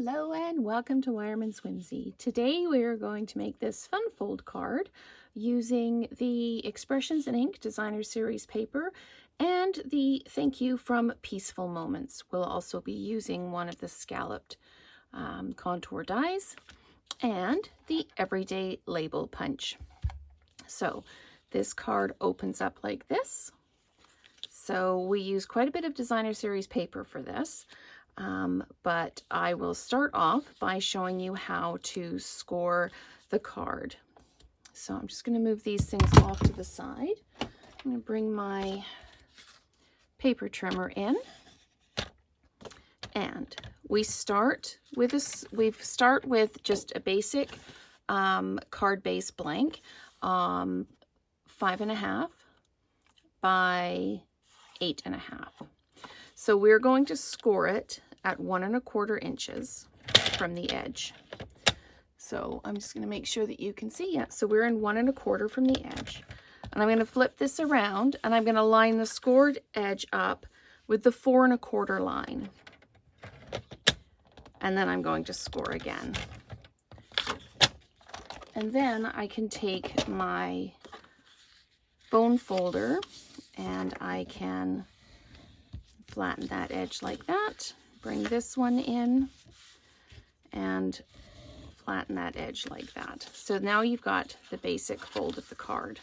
Hello and welcome to Weyermann's Whimsy. Today we are going to make this fun fold card using the Expressions in Ink Designer Series paper and the Thank You from Peaceful Moments. We'll also be using one of the scalloped contour dies and the Everyday Label Punch. So this card opens up like this. So we use quite a bit of Designer Series paper for this. But I will start off by showing you how to score the card. So I'm just going to move these things off to the side. I'm going to bring my paper trimmer in, and we start with just a basic card base blank, 5.5 by 8.5. So we're going to score it at 1 1/4 inches from the edge. So I'm just going to make sure that you can see. Yeah, so we're in 1 1/4 from the edge. And I'm going to flip this around and I'm going to line the scored edge up with the 4 1/4 line. And then I'm going to score again. And then I can take my bone folder and I can flatten that edge like that, bring this one in and flatten that edge like that. So now you've got the basic fold of the card.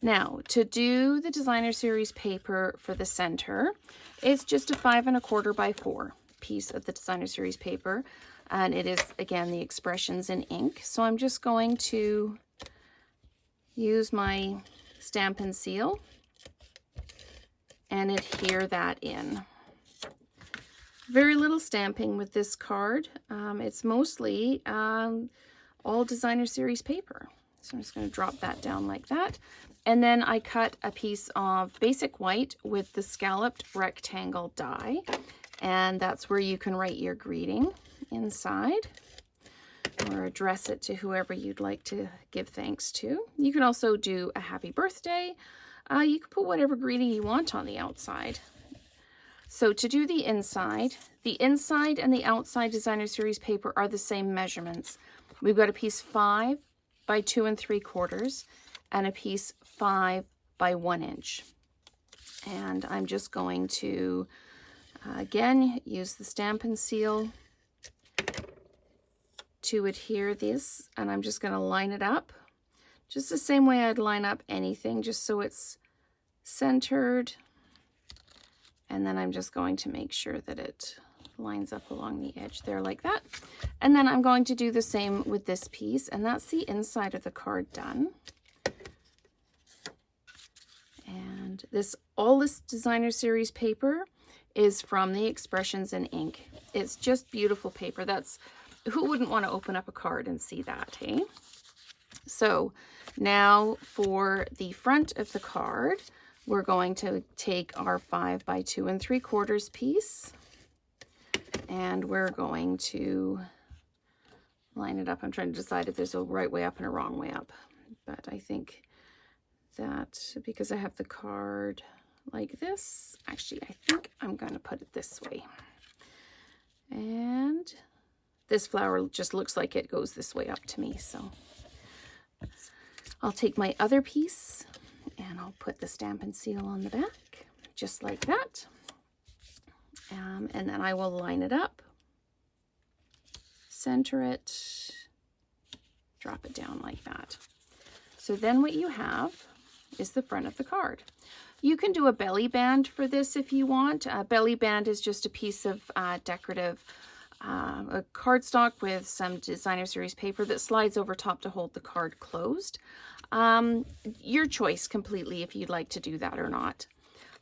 Now to do the Designer Series paper for the center, it's just a 5 1/4 by 4 piece of the Designer Series paper, and it is again the Expressions in Ink. So I'm just going to use my Stampin' Seal and adhere that in. Very little stamping with this card. It's mostly all Designer Series paper. So I'm just going to drop that down like that. And then I cut a piece of basic white with the scalloped rectangle die. And that's where you can write your greeting inside or address it to whoever you'd like to give thanks to. You can also do a happy birthday. You can put whatever greeting you want on the outside. So to do the inside and the outside Designer Series paper are the same measurements. We've got a piece 5 by 2 3/4 and a piece 5 by 1 inch. And I'm just going to, again, use the Stampin' Seal to adhere this. And I'm just going to line it up just the same way I'd line up anything, just so it's centered. And then I'm just going to make sure that it lines up along the edge there like that. And then I'm going to do the same with this piece, and that's the inside of the card done. And all this Designer Series paper is from the Expressions in Ink. It's just beautiful paper. Who wouldn't want to open up a card and see that, hey? So now for the front of the card, we're going to take our 5 by 2 3/4 piece, and we're going to line it up. I'm trying to decide if there's a right way up and a wrong way up, but I think that because I have the card like this, actually I think I'm going to put it this way. And this flower just looks like it goes this way up to me, so I'll take my other piece and I'll put the Stampin' Seal on the back, just like that. And then I will line it up, center it, drop it down like that. So then what you have is the front of the card. You can do a belly band for this if you want. A belly band is just a piece of decorative a cardstock with some Designer Series paper that slides over top to hold the card closed. Your choice completely if you'd like to do that or not.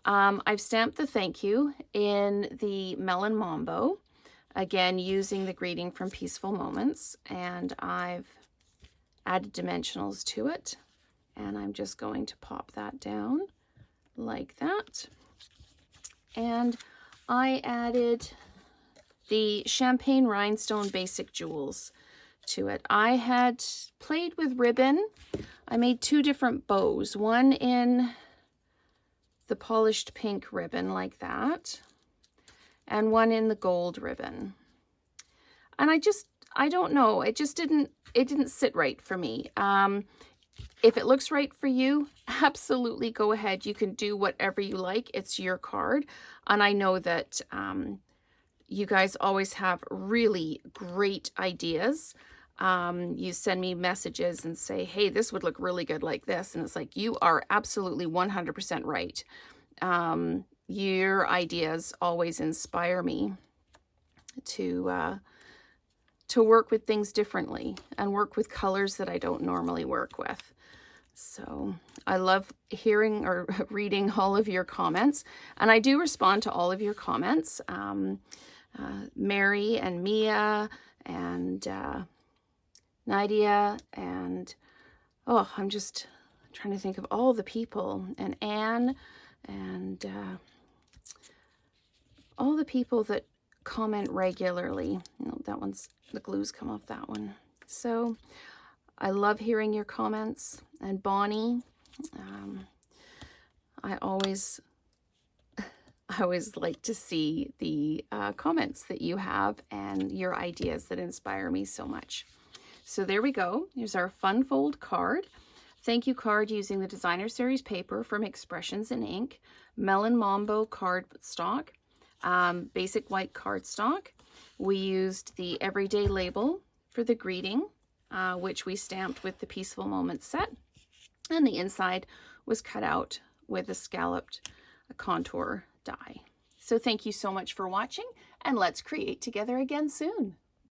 I've stamped the thank you in the Melon Mambo, again using the greeting from Peaceful Moments, and I've added dimensionals to it, and I'm just going to pop that down like that. And I added the Champagne Rhinestone Basic Jewels to it. I had played with ribbon. I made 2 different bows, one in the polished pink ribbon like that, and one in the gold ribbon. And I don't know, it didn't sit right for me. If it looks right for you, absolutely go ahead. You can do whatever you like. It's your card. And I know that you guys always have really great ideas. You send me messages and say, hey, this would look really good like this. And it's like, you are absolutely 100% right. Your ideas always inspire me to work with things differently and work with colors that I don't normally work with. So I love hearing or reading all of your comments, and I do respond to all of your comments. Mary and Mia and Nadia and, oh, I'm just trying to think of all the people, and Anne and all the people that comment regularly. No, that one's, the glue's come off that one. So I love hearing your comments. And Bonnie, I always like to see the comments that you have and your ideas that inspire me so much. So there we go. Here's our fun fold card. Thank you card using the Designer Series paper from Expressions in Ink, Melon Mambo cardstock, basic white cardstock. We used the Everyday label for the greeting, which we stamped with the Peaceful Moments set. And the inside was cut out with a scalloped contour die. So thank you so much for watching, and let's create together again soon.